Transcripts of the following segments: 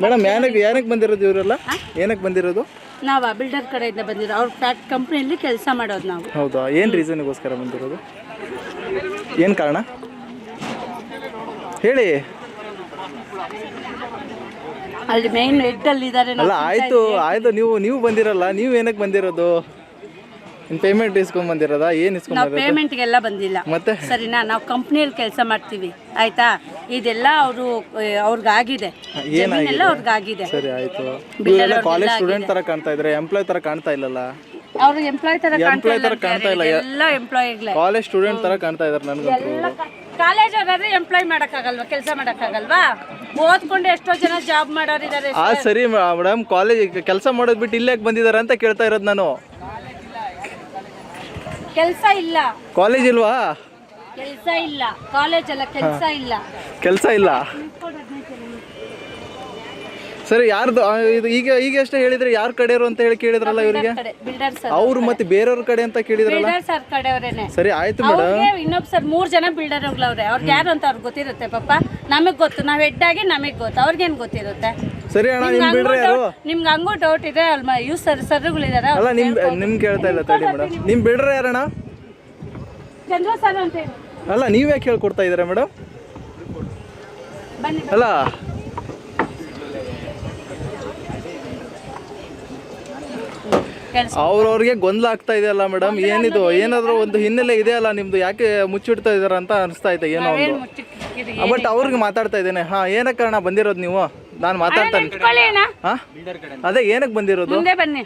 Madam ಏನಕ್ಕೆ ಬಂದಿರೋದು ಇವರೆಲ್ಲ? ಏನಕ್ಕೆ ಬಂದಿರೋದು? ನಾವು ಬಿಲ್ಡರ್ ಕಡೆಯಿಂದ ಬಂದಿರೋ ಅವ್ರ ಕಂಪ್ನಿಯಲ್ಲಿ ಕೆಲಸ ಮಾಡೋದು ನಾವು. ಹೌದಾ? ಏನು ರೀಸನ್ಗೋಸ್ಕರ ಬಂದಿರೋದು? ಏನು ಕಾರಣ ಹೇಳಿ. ಅಲ್ಲಿ ಮೇನ್ ಹೆಡ್ ಅಲ್ಲಿ ಇದ್ದಾರೆ. ಅಲ್ಲ ಆಯ್ತು ನೀವು ಬಂದಿರಲ್ಲ, ನೀವು ಏನಕ್ಕೆ ಬಂದಿರೋದು? ಪೇಮೆಂಟ್ ಇಸ್ಕೊಂಡ್ ಬಂದಿರೋದಾ? ಏನು ಇಸ್ಕೊಂಡ್ ನಾವು ಪೇಮೆಂಟ್ಗೆಲ್ಲ ಬಂದಿಲ್ಲ ಮತ್ತೆ ಸರಿನಾ. ನಾವು ಕಂಪ್ನಿಯಲ್ಲಿ ಕೆಲಸ ಮಾಡ್ತೀವಿ ಆಯ್ತಾ. ಇದೆಲ್ಲ ಅವ್ರಿಗಾಗಿದೆ, ಜಮೀನೆಲ್ಲ ಅವ್ರಿಗಾಗಿದೆ. ಸರಿ ಆಯ್ತು. ಕಾಲೇಜ್ ಸ್ಟೂಡೆಂಟ್ ತರ ಕಾಣ್ತಾ ಇದ್ರೆ, ಎಂಪ್ಲಾಯ್ ತರ ಕಾಣ್ತಾ ಇಲ್ಲಲ್ಲ? ಅವರು ಎಂಪ್ಲಾಯ್ ತರ ಕಾಣ್ತಾ ಇಲ್ಲ. ಎಲ್ಲ ಎಂಪ್ಲಾಯಿಗಳೇ, ಕಾಲೇಜ್ ಸ್ಟೂಡೆಂಟ್ ತರ ಕಾಣ್ತಾ ಇದಾರೆ ನನಗಂತೂ. ಕಾಲೇಜ್ ಅವರಾದ್ರೆ ಎಂಪ್ಲಾಯ್ ಮಾಡಕ್ಕಾಗಲ್ವಾ? ಕೆಲಸ ಮಾಡಕ್ಕಾಗಲ್ವಾ? ಓದ್ಕೊಂಡು ಎಷ್ಟೋ ಜನ ಜಾಬ್ ಮಾಡೋರಿದ್ದಾರೆ. ಸರಿ ಮೇಡಮ್, ಕಾಲೇಜ್ ಕೆಲಸ ಮಾಡೋದ್ ಬಿಟ್ಟು ಇಲ್ಲೇ ಬಂದಿದ್ದಾರೆ ಅಂತ ಕೇಳ್ತಾ ಇರೋದು ನಾನು. ಕೆಲಸ ಇಲ್ಲ, ಕಾಲೇಜ್ ಇಲ್ವಾ? ಕೆಲಸ ಇಲ್ಲ, ಕಾಲೇಜ್ ಅಲ್ಲ, ಕೆಲಸ ಇಲ್ಲ. ಕೆಲಸ ಇಲ್ಲ. ಸರಿ, ಯಾರ್ದು ಇದು? ಈಗ ಅಷ್ಟೇ ಹೇಳಿದ್ರೆ ಯಾರ ಕಡೆಯವರು ಅಂತ ಹೇಳಿ ಕೇಳಿದ್ರಲ್ಲ ಇವರಿಗೆ. ಅವ್ರು ಮತ್ತೆ ಬೇರೆಯವ್ರ ಕಡೆ ಅಂತ ಕೇಳಿದ್ರಲ್ಲ. ಸರ್ ಕಡೆಯವರೇನೆ. ಸರಿ ಆಯ್ತು ಮೇಡಮ್. ಇನ್ನೊಬ್ಬ ಸರ್ 3 ಜನ ಬಿಲ್ಡರ್ ಅವ್ರೆ. ಅವ್ರಿಗೆ ಯಾರು ಅಂತ ಅವ್ರಿಗೆ ಗೊತ್ತಿರುತ್ತೆ ಪಾಪ. ನಮಗ್ ಗೊತ್ತು, ನಾವ್ ಹೆಡ್ ಆಗಿ ನಮಗ್ ಗೊತ್ತು, ಅವ್ರಿಗೇನ್ ಗೊತ್ತಿರುತ್ತೆ? ಸರಿ ಅಣ್ಣ, ನಿಮ್ ಬಿಡ್ರಿ ಯಾರು? ನಿಮ್ಗೆ ಹಂಗೂ ಡೌಟ್ ಇದೆ ಅಲ್ವಾ? ಯೂಸ್ ಸರ್ಗಳಿದಾರೆ. ಅಲ್ಲ ನಿಮ್ ಕೇಳ್ತಾ ಇಲ್ಲ ತಡಿ ಮೇಡಮ್. ನಿಮ್ ಬಿಡ್ರಿ ಯಾರಣ್ಣ? ಚಂದ್ರ ಸರ್ ಅಂತ ಹೇಳಿ. ಅಲ್ಲ ನೀವ್ ಯಾಕೆ ಹೇಳ್ಕೊಡ್ತಾ ಇದೀರಾ ಮೇಡಮ್? ಬನ್ನಿ. ಅಲ್ಲ ಅವ್ರವ್ರಿಗೆ ಗೊಂದಲ ಆಗ್ತಾ ಇದೆಯಲ್ಲ ಮೇಡಮ್. ಏನಿದು? ಏನಾದ್ರು ಒಂದು ಹಿನ್ನೆಲೆ ಇದೆ ಅಲ್ಲ ನಿಮ್ದು, ಯಾಕೆ ಮುಚ್ಚಿಡ್ತಾ ಇದಾರ ಅಂತ ಅನಿಸ್ತಾ ಇದೆ ಏನೋ ಒಂದು. ಬಟ್ ಅವ್ರಿಗೆ ಮಾತಾಡ್ತಾ ಇದ್ದೇನೆ. ಹಾ, ಏನಕ್ಕೆ ಕಾರಣ ಬಂದಿರೋದು ನೀವು? ನಾನು ಮಾತಾಡ್ತಾನೆ. ಹಾ, ಅದೇ ಏನಕ್ಕೆ ಬಂದಿರೋದು? ಬನ್ನಿ.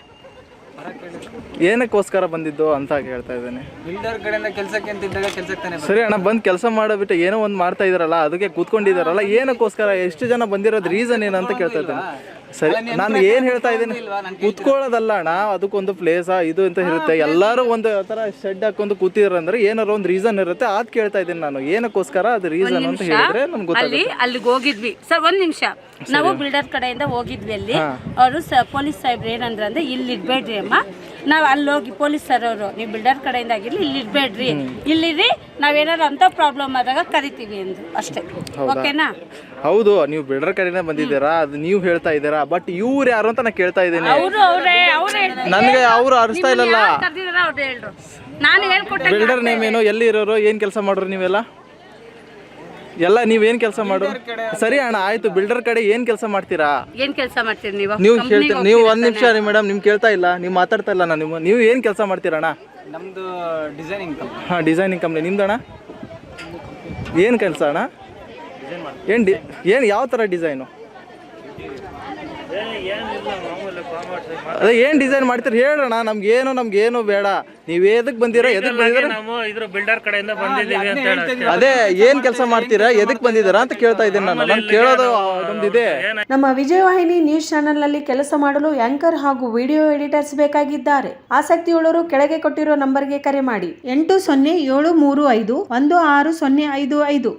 ಏನಕ್ಕೋಸ್ಕರ ಬಂದಿದ್ದು ಅಂತ ಕೇಳ್ತಾ ಇದ್ದೇನೆ. ಬಿಲ್ಡರ್ ಕಡೆಯಿಂದ ಕೆಲಸಕ್ಕೆ ಅಂತ ಇದ್ದಾಗ ಕೆಲಸಕ್ಕೆ ತಾನೆ. ಸರಿ ಅಣ್ಣ, ಬಂದು ಕೆಲಸ ಮಾಡಬಿಟ್ಟು ಏನೋ ಒಂದು ಮಾಡ್ತಾ ಇದಾರಲ್ಲ, ಅದಕ್ಕೆ ಕೂತ್ಕೊಂಡಿದಾರಲ್ಲ, ಏನಕ್ಕೋಸ್ಕರ? ಎಷ್ಟು ಜನ ಬಂದಿರೋದು? ರೀಸನ್ ಏನಂತ ಕೇಳ್ತಾ ಇದ್ದೇನೆ. ಸರಿ, ನಾನು ಏನ್ ಹೇಳ್ತಾ ಇದ್ದೀನಿ, ಕೂತ್ಕೊಳ್ಳೋದಲ್ಲ ಅಣ್ಣ, ಅದಕ್ಕೊಂದು ಪ್ಲೇಸ್ ಇದು ಅಂತ ಇರುತ್ತೆ. ಎಲ್ಲರೂ ಒಂದು ತರ ಶೆಡ್ ಹಾಕೊಂಡು ಕೂತಿದ್ರಂದ್ರೆ ಏನಾರು ಒಂದು ರೀಸನ್ ಇರುತ್ತೆ. ಅದ್ ಕೇಳ್ತಾ ಇದ್ದೀನಿ ನಾನು, ಏನಕ್ಕೋಸ್ಕರ ಅದು ರೀಸನ್ ಅಂತ ಹೇಳಿದ್ರೆ ನಮ್ಗೆ ಗೊತ್ತಾಗುತ್ತೆ. ಅಲ್ಲಿಗೆ ಹೋಗಿದ್ವಿ ಸರ್, ಒಂದ್ ನಿಮಿಷ. ನಾವು ಬಿಲ್ಡರ್ ಕಡೆಯಿಂದ ಹೋಗಿದ್ವಿ. ಅಲ್ಲಿ ಅವರು ಪೊಲೀಸ್ ಸಾಹೇಬ್ರು ಏನಂದ್ರೆ, ಇಲ್ಲಿ ಇಡ್ಬೇಡ್ರಿ ಅಮ್ಮ, ನಾವ್ ಅಲ್ಲಿ ಹೋಗಿ ಪೊಲೀಸ್ ಸರ್ ಅವರು, ನೀವು ಬಿಲ್ಡರ್ ಕಡೆಯಿಂದ ಆಗಿರ್ಲಿ, ಇಲ್ಲಿ ಇಡ್ಬೇಡ್ರಿ, ಇಲ್ಲಿರಿ, ನಾವೇನಾದ್ರು ಅಂತ ಪ್ರಾಬ್ಲಮ್ ಆದಾಗ ಕರಿತೀವಿ ಅಂದ್ರು ಅಷ್ಟೇ. ಓಕೆನಾ? ಹೌದು, ನೀವು ಬಿಲ್ಡರ್ ಕಡೆಯಿಂದ ಬಂದಿದ್ದೀರಾ, ಅದು ನೀವು ಹೇಳ್ತಾ ಇದ್ದೀರಾ. ಬಟ್ ಇವ್ರು ಯಾರು ಅಂತ ನಾ ಕೇಳ್ತಾ ಇದ್ದೀನಿ. ನನಗೆ ಅವ್ರು ಅರಿಸ್ತಾ ಇಲ್ಲಲ್ಲ. ಬಿಲ್ಡರ್ ನೇಮ್ ಏನು? ಎಲ್ಲಿ ಇರೋರು? ಏನ್ ಕೆಲಸ ಮಾಡೋರು ನೀವೆಲ್ಲ? ಎಲ್ಲ ನೀವೇನ್ ಕೆಲಸ ಮಾಡೋರು? ಸರಿ ಅಣ್ಣ, ಆಯ್ತು. ಬಿಲ್ಡರ್ ಕಡೆ ಏನ್ ಕೆಲಸ ಮಾಡ್ತೀರಾ? ಏನ್ ಕೆಲಸ ಮಾಡ್ತೀರಿ ನೀವು ಕೇಳ್ತೀರಿ. ನೀವು ಒಂದ್ ನಿಮಿಷ ರೀ ಮೇಡಮ್, ನಿಮ್ ಕೇಳ್ತಾ ಇಲ್ಲ, ನೀವು ಮಾತಾಡ್ತಾ ಇಲ್ಲ. ನೀವು ಏನ್ ಕೆಲಸ ಮಾಡ್ತೀರಣ್ಣ? ನಮ್ದು ಡಿಸೈನಿಂಗ್ ಕಂಪನಿ. ಹಾ, ಡಿಸೈನಿಂಗ್ ಕಂಪ್ನಿ. ನಿಮ್ದಣ್ಣ ಏನ್ ಕೆಲಸ ಅಣ್ಣ? ಏನ್ ಯಾವ ತರ ಡಿಸೈನು? ಅದೇ ಏನ್ ಡಿಸೈನ್ ಮಾಡ್ತೀರಿ ಹೇಳೋಣ. ನಮ್ಗೇನು ಬೇಡ. ನೀವ್ ಎದಕ್ ಬಂದಿರಾ? ಅದೇ ಏನ್ ಕೆಲಸ ಮಾಡ್ತೀರಾ, ಎದಕ್ ಬಂದಿದ್ದೀರಾ ಅಂತ ಕೇಳ್ತಾ ಇದ್ದೀನಿ ನಾನು ಕೇಳೋದು ಒಂದಿದೆ. ನಮ್ಮ ವಿಜಯವಾಹಿನಿ ನ್ಯೂಸ್ ಚಾನೆಲ್ ನಲ್ಲಿ ಕೆಲಸ ಮಾಡಲು ಆಂಕರ್ ಹಾಗೂ ವಿಡಿಯೋ ಎಡಿಟರ್ಸ್ ಬೇಕಾಗಿದ್ದಾರೆ. ಆಸಕ್ತಿಯುಳ್ಳವರು ಕೆಳಗೆ ಕೊಟ್ಟಿರೋ ನಂಬರ್ಗೆ ಕರೆ ಮಾಡಿ. 8073516055.